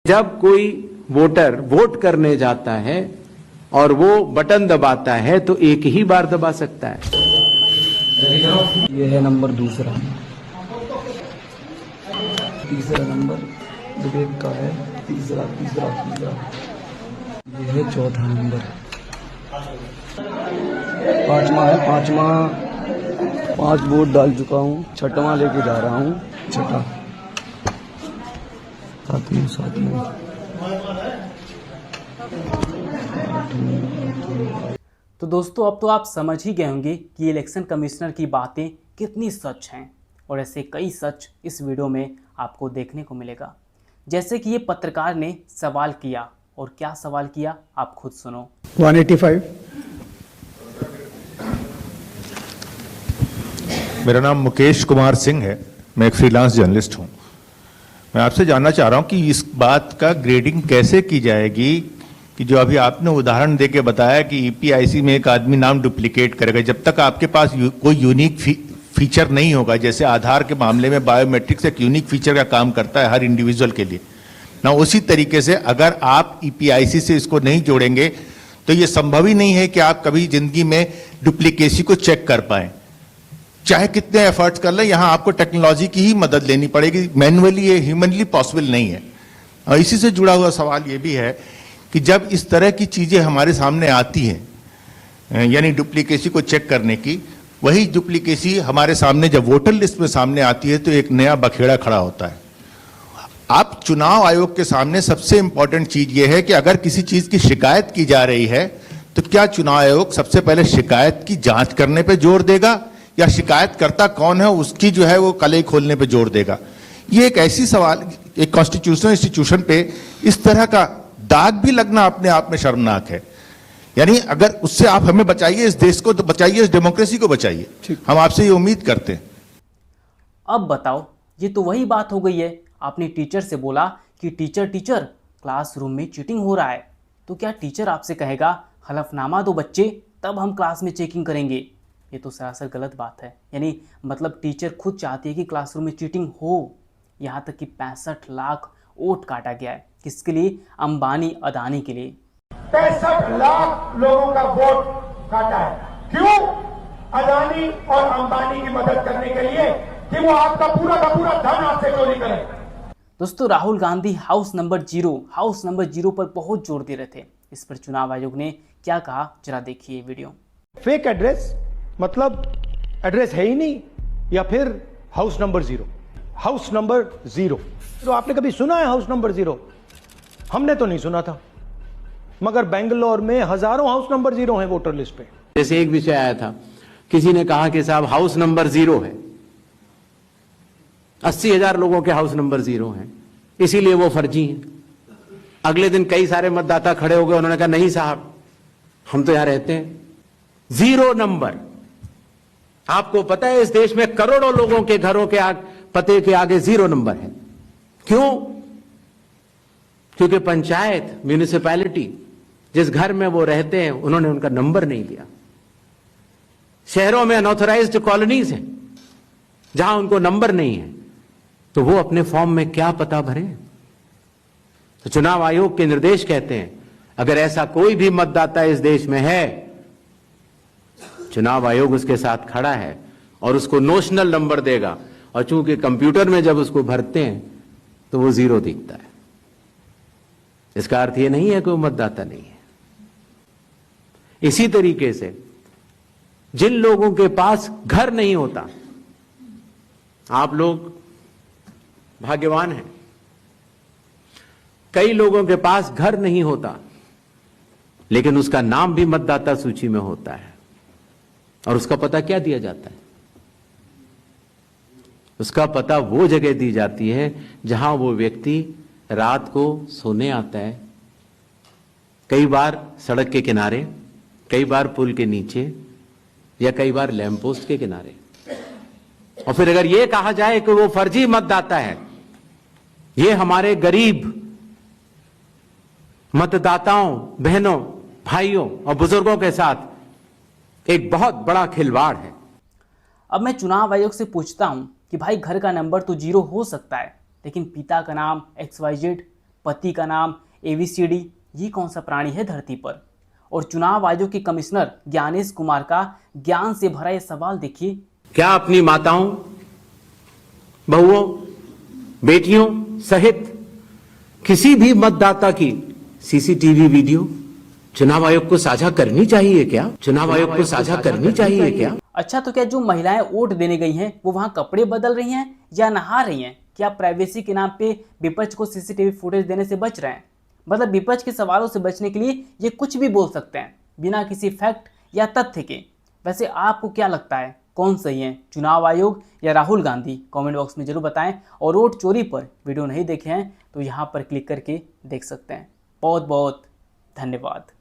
जब कोई voter vote करने जाता है और वो बटन दबाता है तो एक ही बार दबा सकता है। ये है नंबर दूसरा, तीसरा नंबर विवेक का है, तीसरा तीसरा तीसरा, ये है चौथा नंबर, पांचवा है, पांचवा 5 वोट डाल चुका हूँ, छठवां लेके जा रहा हूँ, छठा, सातवां तो दोस्तों अब तो आप समझ ही गए होंगे कि इलेक्शन कमिश्नर की बातें कितनी सच हैं और ऐसे कई सच इस वीडियो में आपको देखने को मिलेगा। जैसे कि ये पत्रकार ने सवाल किया, और क्या सवाल किया आप खुद सुनो। 185। मेरा नाम मुकेश कुमार सिंह है, मैं एक फ्रीलांस जर्नलिस्ट हूं। मैं आपसे जानना चाह रहा हूं कि इस बात का ग्रेडिंग कैसे की जाएगी कि जो अभी आपने उदाहरण देके बताया कि ईपीआईसी में एक आदमी नाम डुप्लीकेट करेगा, जब तक आपके पास कोई यूनिक फीचर नहीं होगा, जैसे आधार के मामले में बायोमेट्रिक्स एक यूनिक फीचर का काम करता है हर इंडिविजुअल के लिए ना, उसी तरीके से अगर आप ईपीआईसी से इसको नहीं जोड़ेंगे तो ये संभव ही नहीं है कि आप कभी जिंदगी में डुप्लीकेसी को चेक कर पाए, चाहे कितने एफर्ट्स कर लें। यहां आपको टेक्नोलॉजी की ही मदद लेनी पड़ेगी, मैनुअली ये ह्यूमनली पॉसिबल नहीं है। और इसी से जुड़ा हुआ सवाल ये भी है कि जब इस तरह की चीजें हमारे सामने आती हैं, यानी डुप्लीकेसी को चेक करने की, वही डुप्लीकेसी हमारे सामने जब वोटर लिस्ट में सामने आती है तो एक नया बखेड़ा खड़ा होता है। आप चुनाव आयोग के सामने सबसे इंपॉर्टेंट चीज ये है कि अगर किसी चीज की शिकायत की जा रही है तो क्या चुनाव आयोग सबसे पहले शिकायत की जांच करने पर जोर देगा या शिकायतकर्ता कौन है उसकी जो है वो कलई खोलने पर जोर देगा। ये एक ऐसी सवाल, एक कॉन्स्टिट्यूशनल इंस्टीट्यूशन पे इस तरह का दाग भी लगना अपने आप में शर्मनाक है। यानी अगर उससे आप हमें बचाइए, इस देश को तो बचाइए, इस डेमोक्रेसी को बचाइए, हम आपसे ये उम्मीद करते हैं। अब बताओ, ये तो वही बात हो गई है। आपने टीचर से बोला कि टीचर क्लासरूम में चीटिंग हो रहा है, तो क्या टीचर आपसे कहेगा हलफनामा दो बच्चे तब हम क्लास में चेकिंग करेंगे? ये तो सरासर गलत बात है। यानी मतलब टीचर खुद चाहती है कि क्लासरूम में चीटिंग हो। यहाँ तक कि 65 लाख वोट काटा गया है, किसके लिए? अंबानी अदानी के लिए। 65 लाख लोगों का वोट काटा है। क्यों? अदानी और अंबानी की मदद करने के लिए कि वो आपका पूरा का पूरा धन आपसे चोरी करें। दोस्तों, राहुल गांधी हाउस नंबर 0 पर बहुत जोर दे रहे थे। इस पर चुनाव आयोग ने क्या कहा, जरा देखिए वीडियो। फेक एड्रेस मतलब एड्रेस है ही नहीं, या फिर हाउस नंबर 0। हाउस नंबर 0 तो आपने कभी सुना है? हाउस नंबर 0 हमने तो नहीं सुना था, मगर बेंगलोर में हजारों हाउस नंबर 0 हैं वोटर लिस्ट पे। जैसे एक विषय आया था, किसी ने कहा कि साहब हाउस नंबर 0 है, 80,000 लोगों के हाउस नंबर 0 हैं, इसीलिए वो फर्जी हैं। अगले दिन कई सारे मतदाता खड़े हो गए, उन्होंने कहा नहीं साहब, हम तो यहां रहते हैं। 0 नंबर। आपको पता है इस देश में करोड़ों लोगों के घरों के पते के आगे 0 नंबर है। क्यों? क्योंकि पंचायत, म्यूनिसिपैलिटी, जिस घर में वो रहते हैं, उन्होंने उनका नंबर नहीं लिया। शहरों में अनऑथराइज्ड कॉलोनीज हैं जहां उनको नंबर नहीं है, तो वो अपने फॉर्म में क्या पता भरें? तो चुनाव आयोग के निर्देश कहते हैं अगर ऐसा कोई भी मतदाता इस देश में है, चुनाव आयोग उसके साथ खड़ा है और उसको नोशनल नंबर देगा, और चूंकि कंप्यूटर में जब उसको भरते हैं तो वो 0 दिखता है। इसका अर्थ ये नहीं है कि वो मतदाता नहीं है। इसी तरीके से जिन लोगों के पास घर नहीं होता, आप लोग भाग्यवान हैं, कई लोगों के पास घर नहीं होता लेकिन उसका नाम भी मतदाता सूची में होता है, और उसका पता क्या दिया जाता है? उसका पता वो जगह दी जाती है जहां वो व्यक्ति रात को सोने आता है, कई बार सड़क के किनारे, कई बार पुल के नीचे, या कई बार लैंप पोस्ट के किनारे। और फिर अगर ये कहा जाए कि वो फर्जी मतदाता है, ये हमारे गरीब मतदाताओं, बहनों, भाइयों और बुजुर्गों के साथ एक बहुत बड़ा खिलवाड़ है। अब मैं चुनाव आयोग से पूछता हूं कि भाई घर का नंबर तो 0 हो सकता है, लेकिन पिता का नाम XYZ, पति का नाम ABCD, ये कौन सा प्राणी है धरती पर? और चुनाव आयोग के कमिश्नर ज्ञानेश कुमार का ज्ञान से भरा ये सवाल देखिए। क्या अपनी माताओं, बहुओं, बेटियों सहित किसी भी मतदाता की CCTV वीडियो चुनाव आयोग को साझा करनी चाहिए क्या? चुनाव आयोग को साझा करनी चाहिए क्या? अच्छा, तो क्या जो महिलाएं वोट देने गई हैं वो वहां कपड़े बदल रही हैं या नहा रही हैं? क्या प्राइवेसी के नाम पे विपक्ष को CCTV फुटेज देने से बच रहे हैं? मतलब विपक्ष के सवालों से बचने के लिए ये कुछ भी बोल सकते हैं बिना किसी फैक्ट या तथ्य के। वैसे आपको क्या लगता है, कौन सही है, चुनाव आयोग या राहुल गांधी? कमेंट बॉक्स में जरूर बताएं। और वोट चोरी पर वीडियो नहीं देखे हैं तो यहाँ पर क्लिक करके देख सकते हैं। बहुत बहुत धन्यवाद।